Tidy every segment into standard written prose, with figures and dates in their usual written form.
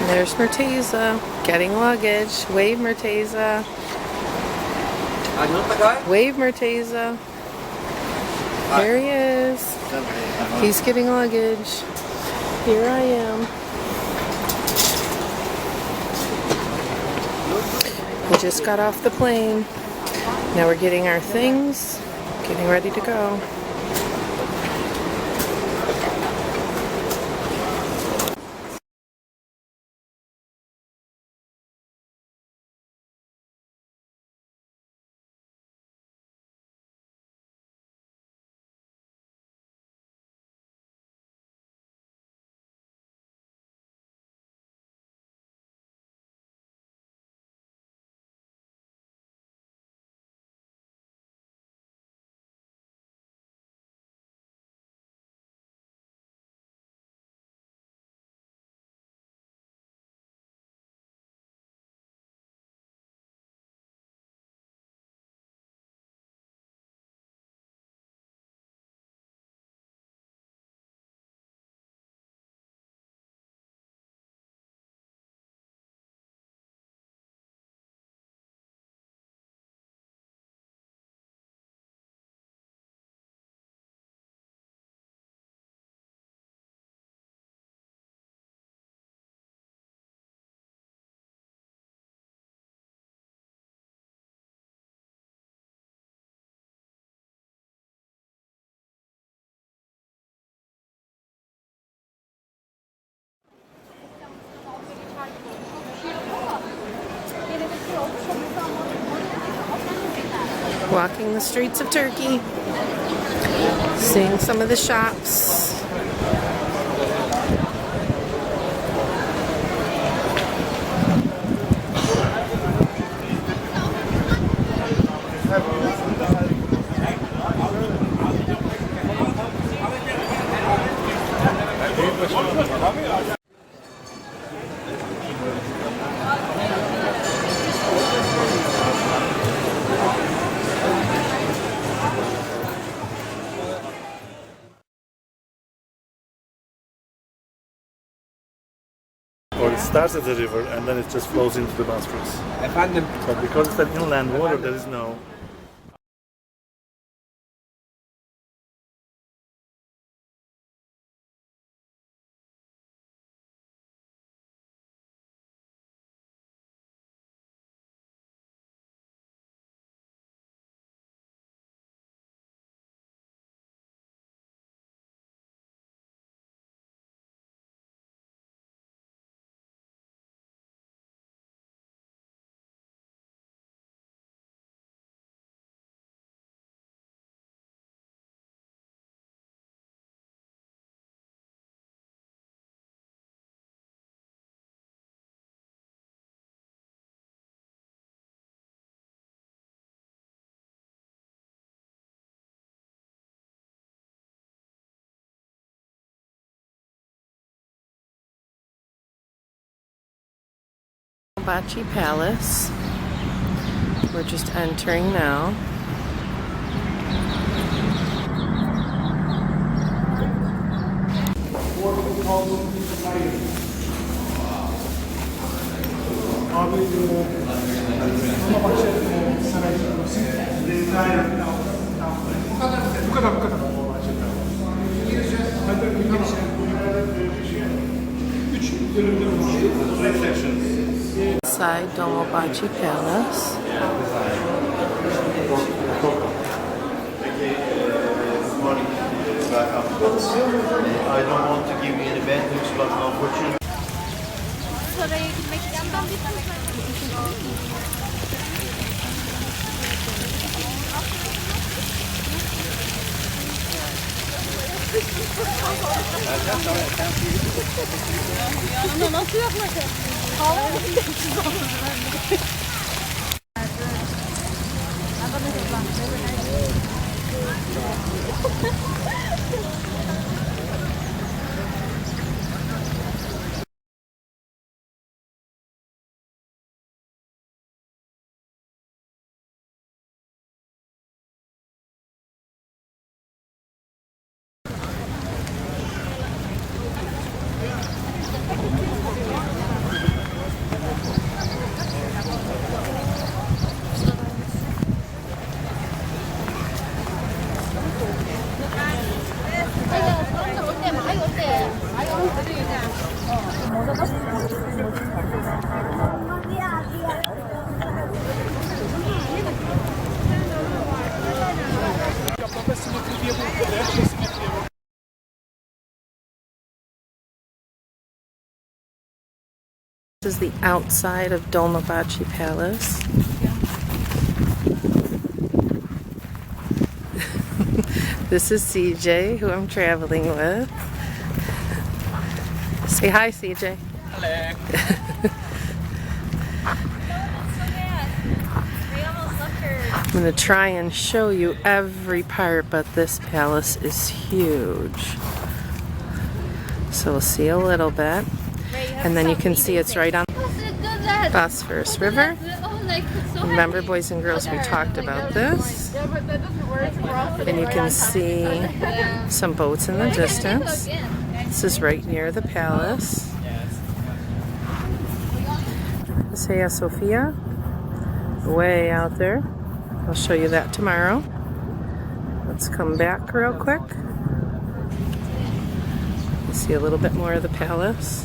There's Merteza getting luggage. Wave, Merteza. Wave, Merteza. There he is. He's getting luggage. Here I am. We just got off the plane. Now we're getting our things, getting ready to go. Walking the streets of Turkey, seeing some of the shops. Or it starts at the river and then it just flows into the Bosphorus. Efendim? But because it's an inland water, there is no... Dolmabahce Palace. We're just entering now. Inside Dolmabahce Palace. I don't want to give you any bad news, but unfortunately. Nasıl yapmak? This is the outside of Dolmabahce Palace. This is CJ, who I'm traveling with. Say hi, CJ. I'm going to try and show you every part, but this palace is huge. So we'll see a little bit. And then you can see it's right on the Bosphorus River. Remember, boys and girls, we talked about this. And you can see some boats in the distance. This is right near the palace. This is Hagia Sophia, way out there. I'll show you that tomorrow. Let's come back real quick. See a little bit more of the palace.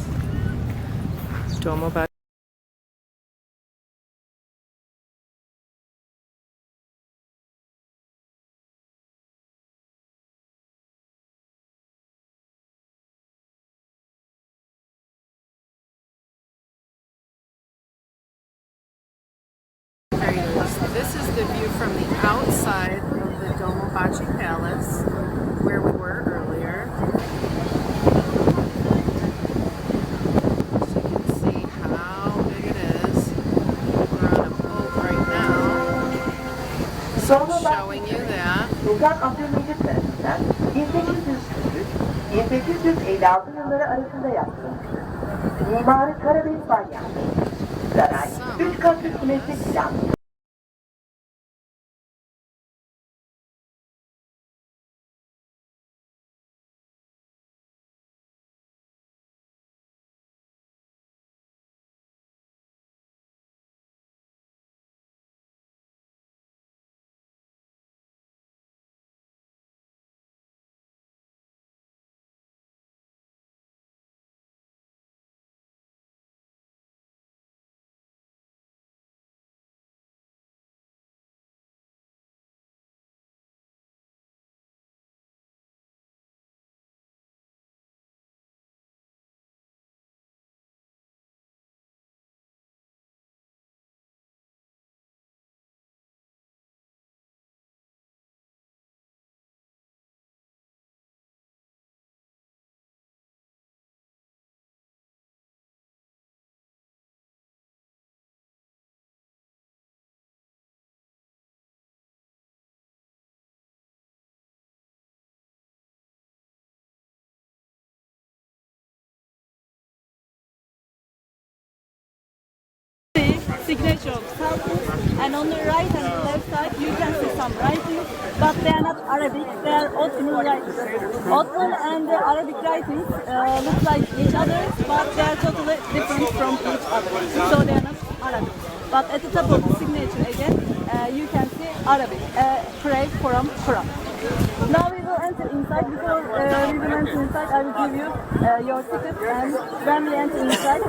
Dolmabahce. This is the view from the outside of the Dolmabahce Palace, where we were earlier. So you can see how big it is. We're on a boat right now, so I'm showing you that. Sultan Abdülmecit tarafından 1840-1856 yılları arasında yaptırılmıştır. Mimarı Karabey Balyan'dır. Saray 3 katlı simetrik plan. Signature of Istanbul, and on the right and the left side you can see some writings, but they are not Arabic, they are Ottoman writings. Ottoman and the Arabic writings look like each other, but they are totally different from each other, so they are not Arabic. But at the top of the signature again, you can see Arabic, phrase from Quran. Now we will enter inside. Before we will enter inside, I will give you your ticket, and when we enter inside,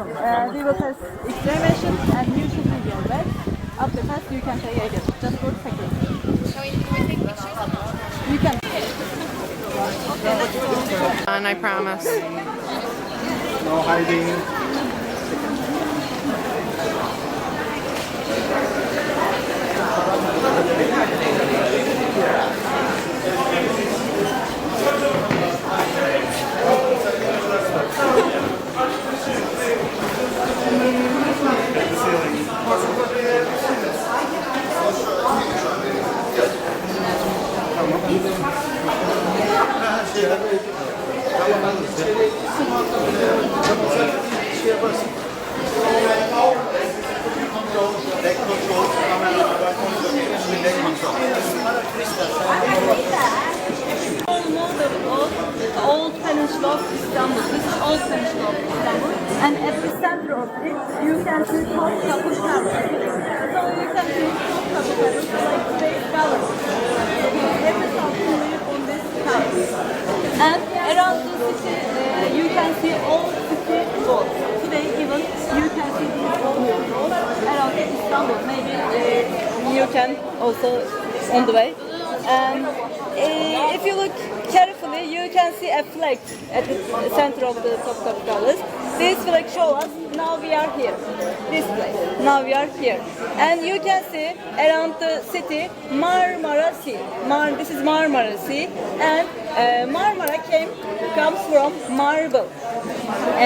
we will test X-ray machine, and you should leave your bag. After that, you can pay again, just for security. You can. And I promise. No hiding. Old Peninsula of Istanbul. This is Old Peninsula of Istanbul, and at the center of it, you can see Topkapı Palace. So you can see Topkapı Palace like big gallery. Every something live on this palace. And around the city, you can see all city walls. Today, even you can see these walls around Istanbul. Maybe you can also on the way. And if you look carefully, you can see a flag at the center of the Topkapı Palace. this flag shows us now we are here. This place. Now we are here. And you can see around the city Marmara Sea. This is Marmara Sea. And Marmara comes from marble.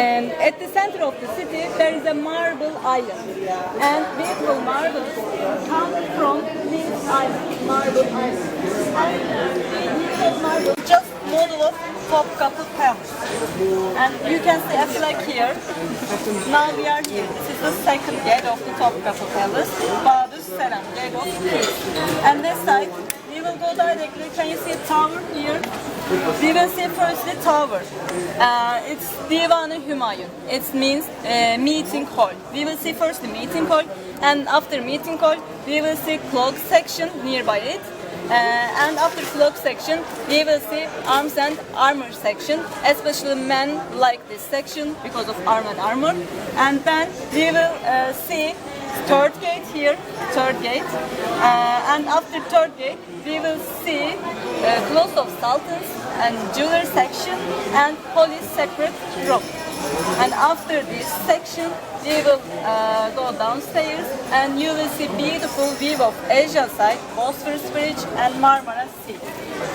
And at the center of the city there is a marble island. And beautiful marbles come from this island, Marble Island. And beautiful marble just model of Topkapı Palace. And you can see a flag here. Now we are here. This is the second gate of the Topkapı Palace. Bahadur Selam, gate of peace. And this side, we will go directly. Can you see a tower here? We will see first the tower. It's Divan-ı Hümayun. It means meeting hall. We will see first the meeting hall, and after meeting hall, we will see clock section nearby it. And after clock section, we will see arms and armor section. Especially men like this section because of arm and armor. And then we will see third gate here, third gate. And after third gate, we will see clothes of sultans and jewelry section and holy sacred robe. And after this section, we will go downstairs and you will see beautiful view of Asia side, Bosphorus Bridge and Marmara Sea.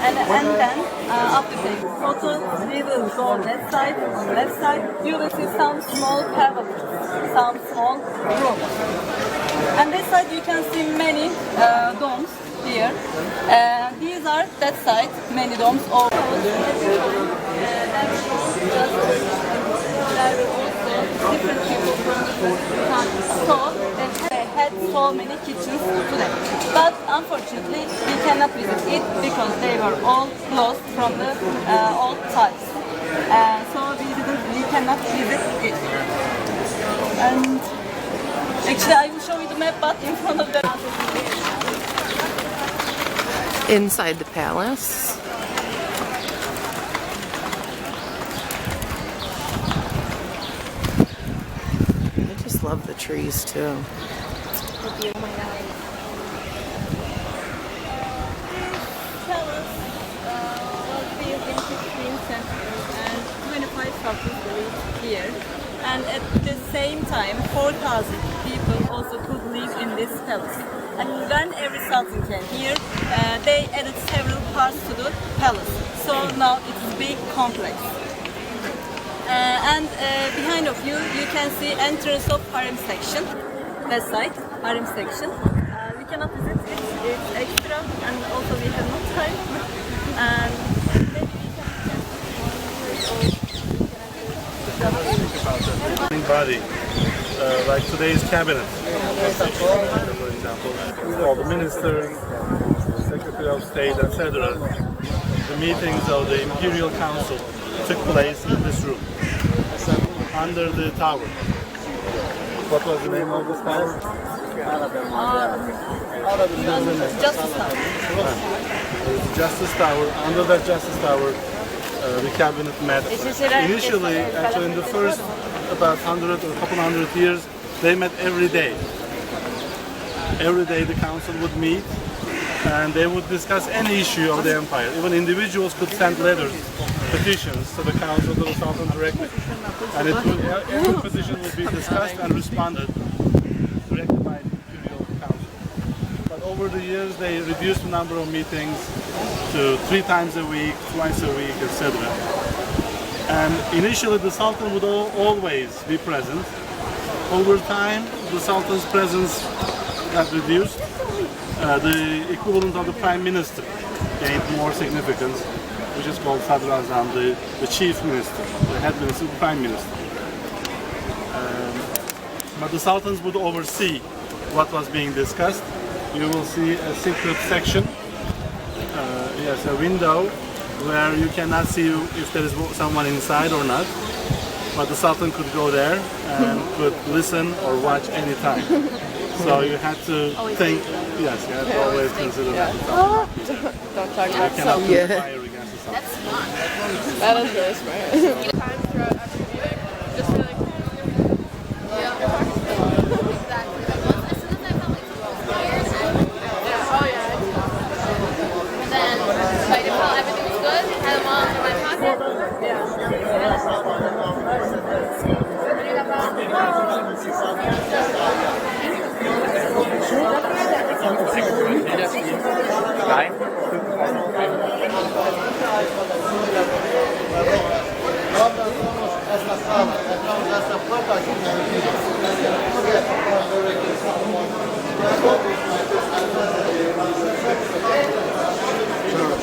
And then after the photo, we will go that side. On the left side, you will see some small pavilions, some small rooms. And this side you can see many domes here. These are that side, many domes. There were also different people from different countries. So they had so many kitchens today. But unfortunately, we cannot visit it because they were all closed from the old times. So we cannot visit it. And actually, I will show you the map, but in front of the Inside the palace. I just love the trees too. This palace was built in 15th century and 25 sultans lived here. And at the same time, 4,000 people also could live in this palace. And when every sultan came here, they added several parts to the palace. So now it is a big complex. And behind of you, you can see entrance of harem section. That side, harem section. We cannot visit it, it's extra, and also we have no time. And maybe we can Body, like today's cabinet, for example, all the ministers, Secretary of State, etc. The meetings of the Imperial Council took place in this room, under the tower. What was the name of this tower? Justice Tower. Justice Tower. Under that Justice Tower, the cabinet met. Initially, actually in the first about 100 or a couple hundred years, they met every day. Every day the council would meet and they would discuss any issue of the empire. Even individuals could send letters, petitions to the council, to the sultan directly. And every petition would be discussed and responded directly by the imperial council. But over the years they reduced the number of meetings to 3 times a week, twice a week, etc. And initially the sultan would always be present. Over time, the sultan's presence got reduced. The equivalent of the prime minister gained more significance, which is called Sadrazam, the chief minister, the head minister, the prime minister. But the sultans would oversee what was being discussed. You will see a secret section, yes, a window where you cannot see if there is someone inside or not. But the sultan could go there and could listen or watch anytime. So you had to think, yes, you had to always consider that. Don't talk You about cannot so. conspire against the sultan. That's smart. That is really smart. Time throughout every meeting, just to like, exactly. As soon as I felt like someone was tired, oh yeah. And then, like, if everything was good, had them all in my pocket.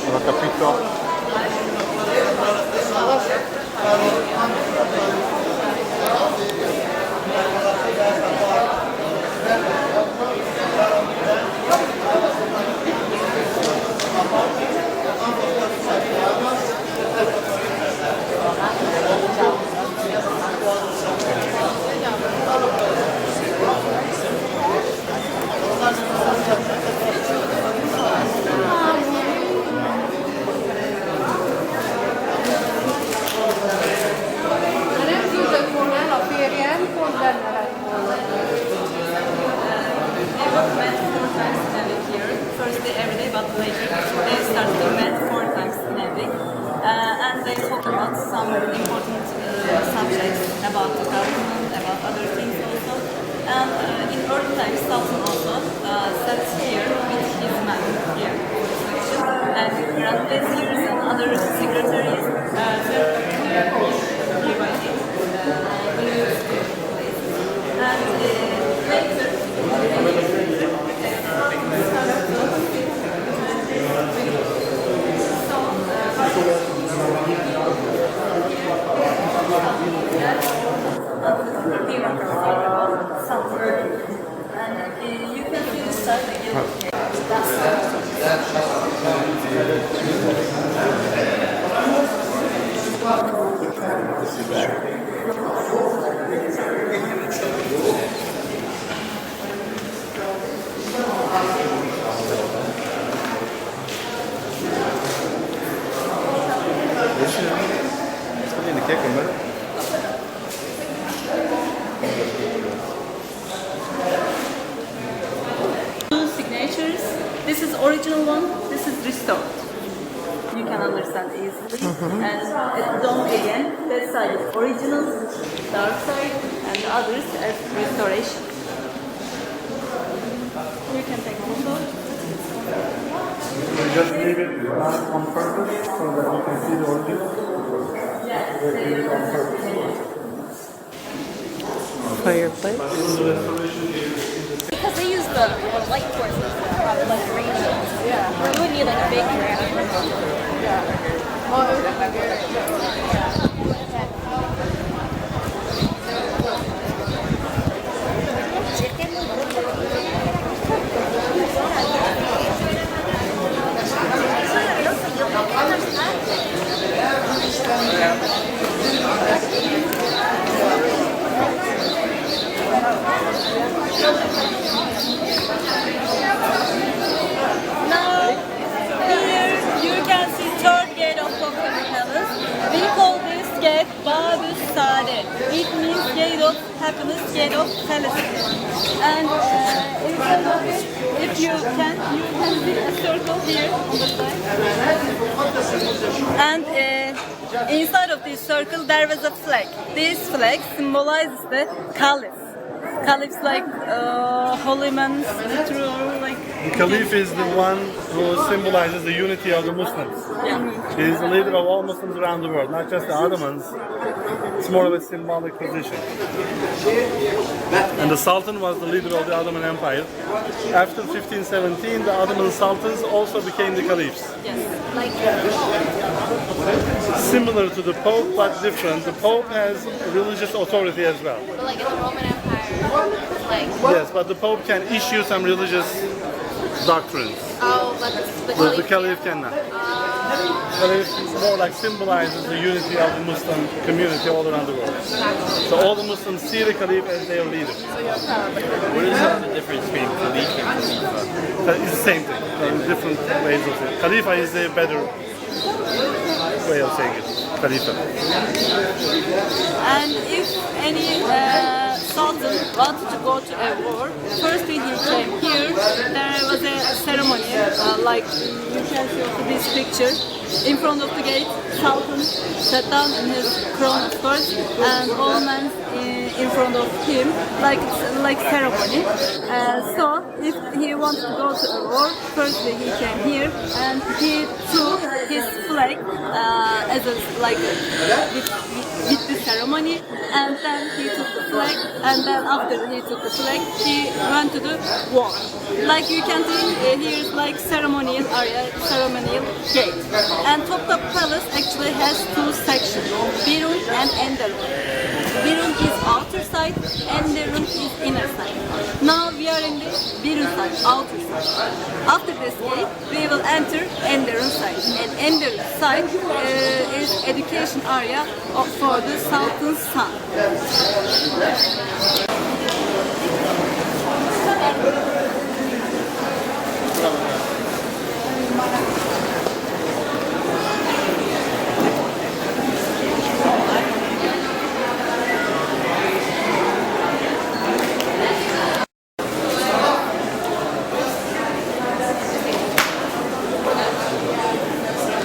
Lo capito. Firstly every day, but lately they started to meet 4 times in a week. And they talk about some important subjects about the government, about other things also. And in early times, Sultan also sat here with his man here for the section. And Grand Viziers and other secretaries sat here by it. And later, and you can see the side again. Two signatures. This is original one. This is restored. You can understand easily. And the dome again. That side is original, dark side, and the others as restoration. You can take photo. We just leave it on purpose so that you can see the original. Yes. Leave it on purpose. Fireplace. Because they use the light sources, like the radio. Yeah. We would need like a big Now, here you can see third gate of Topkapı Palace. We call this gate Babu Saadet. It means gate of happiness, gate of felicity. And if you can see a circle here on the side. And inside of this circle there was a flag. This flag symbolizes the caliph. Caliphs like holy men, literal like. The Caliph is the one who symbolizes the unity of the Muslims. He is the leader of all Muslims around the world, not just the Ottomans. It's more of a symbolic position. And the Sultan was the leader of the Ottoman Empire. After 1517, the Ottoman Sultans also became the Caliphs. Yes. Similar to the Pope, but different. The Pope has religious authority as well. But like in the Roman Empire, like Yes, but the Pope can issue some religious doctrines. but The Caliph cannot. Caliph more like symbolizes the unity of the Muslim community all around the world. So all the Muslims see the Caliph as their leader. What is the difference between Caliph and Khalifa? That is the same thing. Different ways of it. Khalifa is a better way of saying it. Khalifa. And if any sultan wanted to go to a war, firstly he came here. There was a ceremony, like you can see also this picture. In front of the gate, sultan sat down in his crown, of course, and all men in front of him, like it's like ceremony. So if he wants to go to a war, firstly he came here and he took his flag as a like with the ceremony, and then he took the flag, and then after he took the flag, he went to the war. Like you can think here is like ceremonial area, ceremonial gate. And Topkapı Palace actually has two sections, Birun and Enderun. Birun is outer side, Enderun is inner side. Now we are in the Birun side, outer side. After this gate, we will enter Enderun side. And Enderun side is education area for the Sultan's son.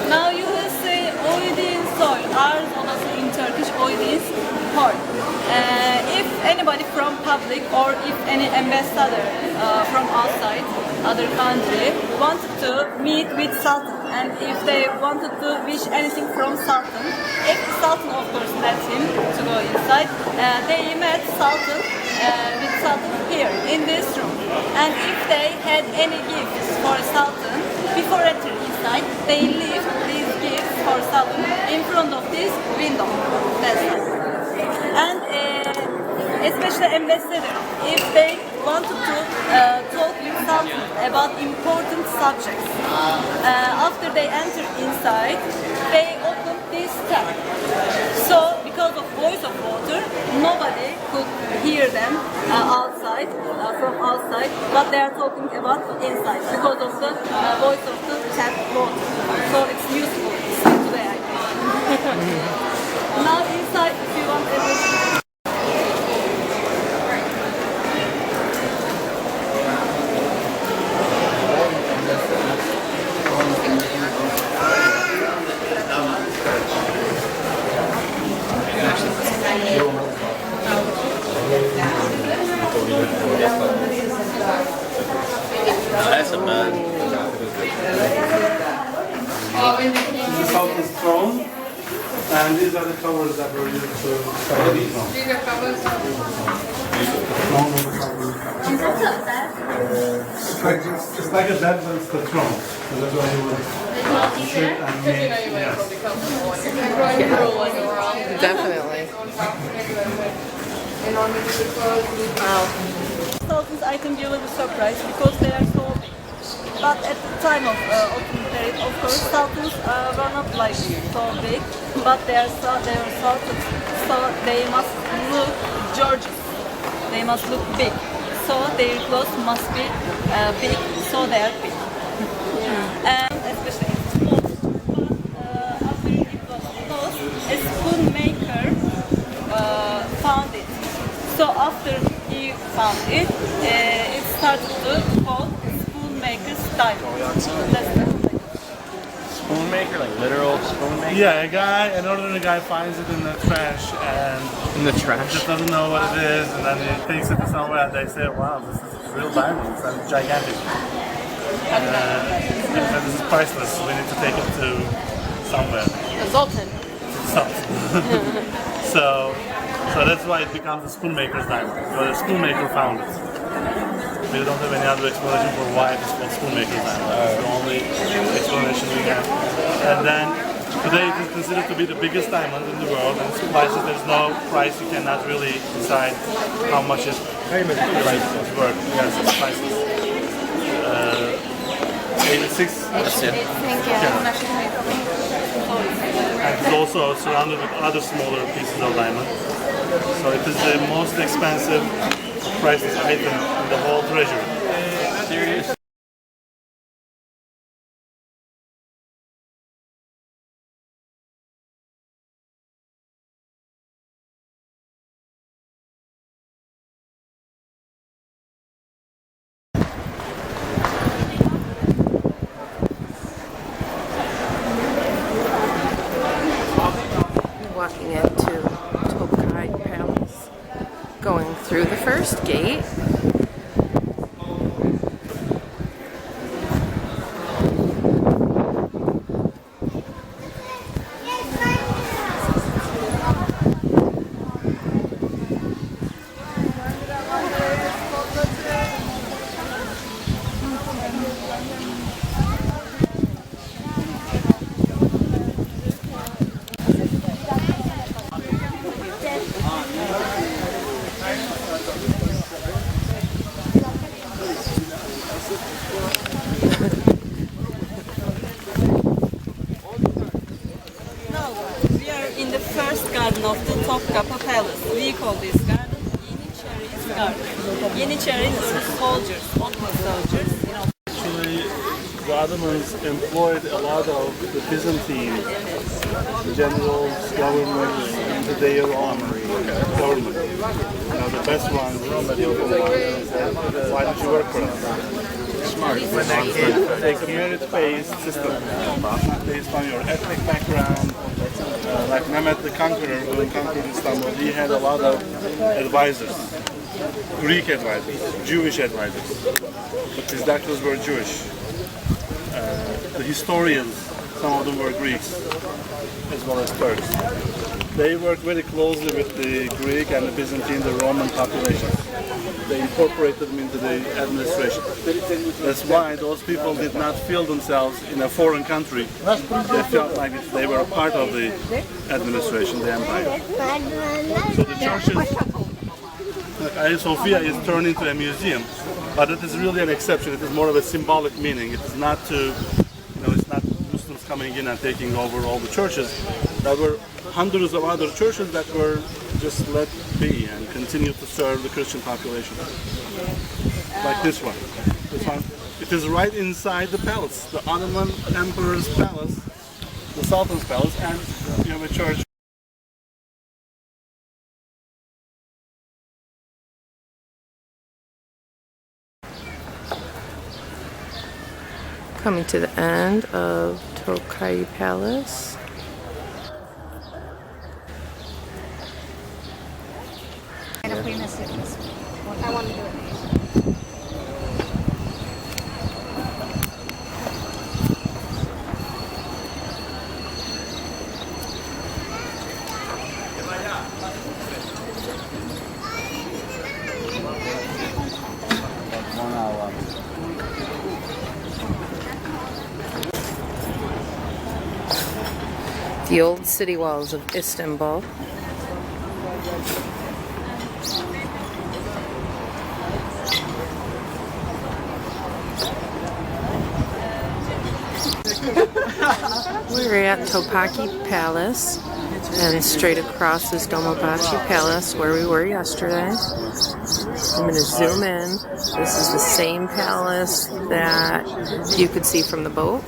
Now you will see Oydin soil. Ours also in Turkish Oydin soil. If anybody from public or if any ambassador from outside other country wanted to meet with Sultan, and if they wanted to wish anything from Sultan, if the Sultan of course let him to go inside, they met Sultan with Sultan here in this room. And if they had any gifts for Sultan before entering inside, they leave these gifts for Sultan in front of this window. That's it. And especially ambassadors, if they wanted to talk with Sultan about important subjects, after they enter inside, they open this tap. So because of voice of water, nobody could hear them outside, from outside, but they are talking about inside because of the voice of the tap water. So it's useful still today, I think. Now inside, if you want everything. That's a man. This is the Sultan's throne, and these are the covers that were used to cover the throne. These are covers. It's like a bed, but it's the throne. So that's why you would sit and yes. Definitely. Wow. Sultan's item you will be surprised because they are so big. But at the time of Ottoman period, of course, sultans were not like so big, but they are sultans, so they must look gorgeous. They must look big. So their clothes must be big, so they are big. And especially in sports. But after it was lost, a spoon maker found it. So after he found it, it started to call spoon maker's diamond. That's the Spoon maker, like literal spoon maker? Yeah, an ordinary guy finds it in the trash and In the trash? just doesn't know what it is, and then he takes it to somewhere and they say, wow, this is real diamonds and gigantic. And this is priceless, we need to take it to somewhere. Sultan. So that's why it becomes a spoon maker's diamond. But the spoon maker found it. We don't have any other explanation for why it's called spoon maker's diamond. That's the only explanation we have. And then today it is considered to be the biggest diamond in the world, and it's priceless. There's no price. You cannot really decide how much it's worth. Yes, it's priceless. 86. That's it. And it's also surrounded with other smaller pieces of diamond. So it is the most expensive, priceless item in the whole treasury. Serious? Walking into Topkapı Palace. first gate. Now we are in the first garden of the Topkapı Palace. We call this garden Yeniçeri's garden. Yeniçeris are soldiers, Ottoman soldiers. You know. Actually, the Ottomans employed a lot of the Byzantine generals, government into their army, government. You know, the best ones, the skillful ones, said, why don't you work for us? Smart. It's a merit-based system, based on your ethnic background. Like Mehmet the Conqueror, who conquered Istanbul, he had a lot of advisors. Greek advisors, Jewish advisors. But his doctors were Jewish. The historians, some of them were Greeks, as well as Turks. They worked very closely with the Greek and the Byzantine, the Roman populations. They incorporated them into the administration. That's why those people did not feel themselves in a foreign country. They felt like they were a part of the administration, the empire. So the churches, like Hagia Sophia is turned into a museum, but it is really an exception. It is more of a symbolic meaning. It is not to, it's not Muslims coming in and taking over all the churches. There were hundreds of other churches that were just let be and continue to serve the Christian population. Like this one. This one. It is right inside the palace, the Ottoman Emperor's palace, the Sultan's palace, and you have a church. Coming to the end of Topkapı Palace. I want to do it. The old city walls of Istanbul. We're at Topkapı Palace, and straight across is Dolmabahce Palace, where we were yesterday. I'm going to zoom in. This is the same palace that you could see from the boat.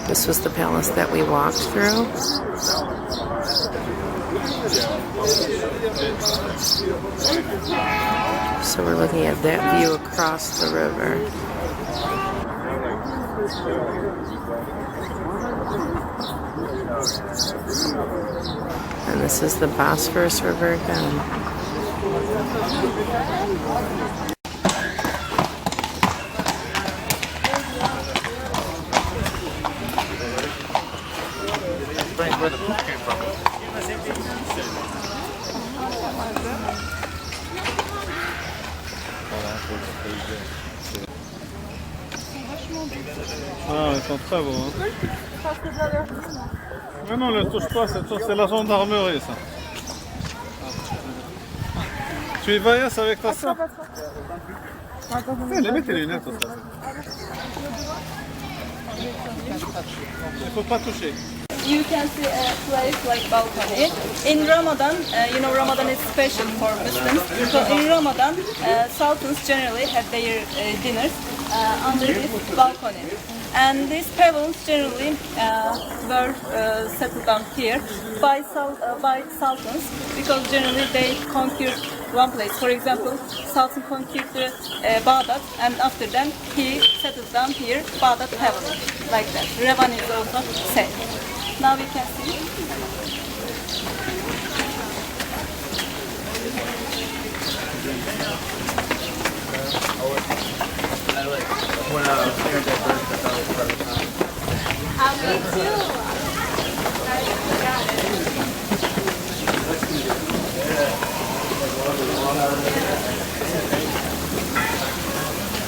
This was the palace that we walked through. So we're looking at that view across the river. And this is the Bosphorus River again. Explains where the poop came from. Ah, ils sont très beaux. Hein. Mais non, ne touche pas, c'est la gendarmerie, ça. Tu y vas, Yass, avec ta soeur? Mets tes lunettes, ça. Il faut pas toucher. You can see a place like balcony. In Ramadan, Ramadan is special for Muslims. So in Ramadan, sultans generally have their dinners under this balcony. And these pavilions generally were settled down here by sultans, because generally they conquered one place. For example, Sultan conquered Baghdad, and after them he settled down here, Baghdad Pavilion, like that. Revan is also said. Now we can see. Me too. Got it.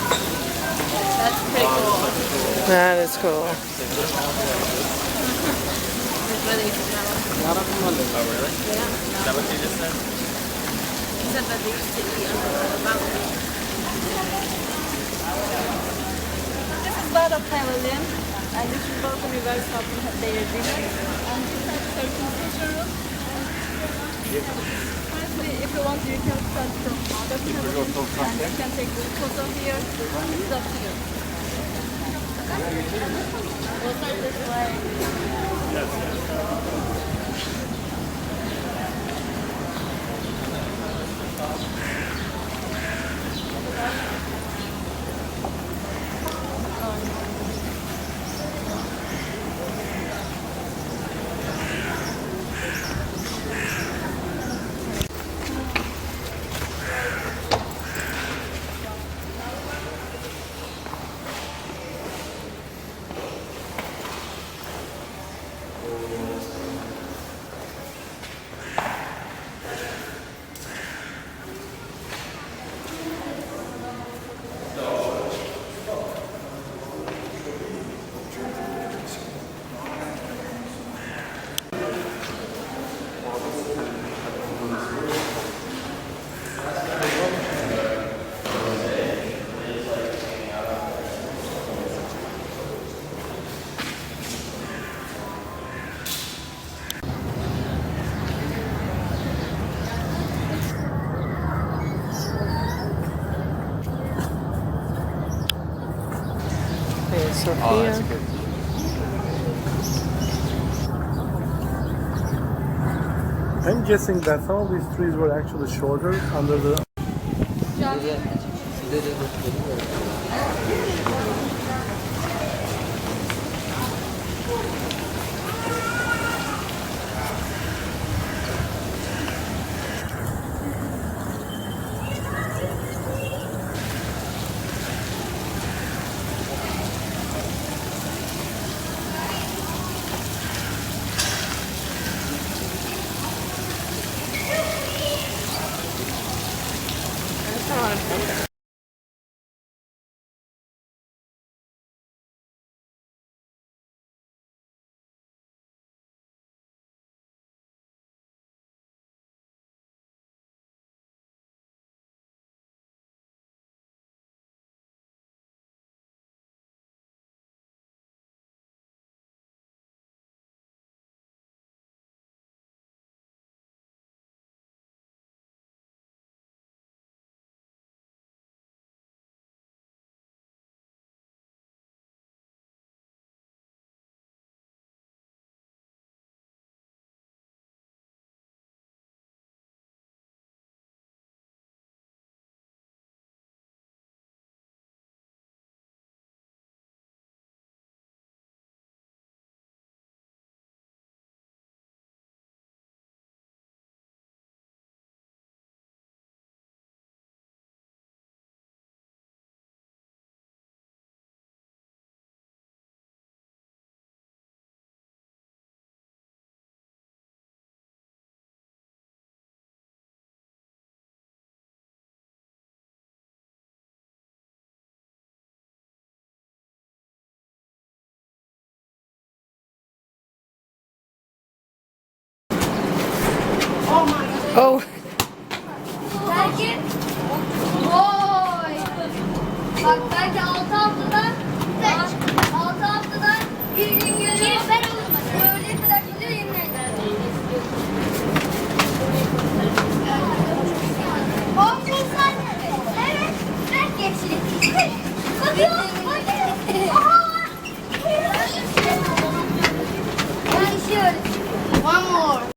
That's pretty cool. That is cool. Really smell. Oh, really? Yeah. Is that what you just said? He said that they used to eat under the mountain. This is Bağdat Pavilion, and this is Balkan River stopping at their dinner. And this is the Turkish culture room. Firstly, if you want, you can start from Bağdat Pavilion, and you can take the photo here. It's up to you. We'll start this way. Hey, Sophia. I'm guessing that some of these trees were actually shorter under the. Oh, Can I get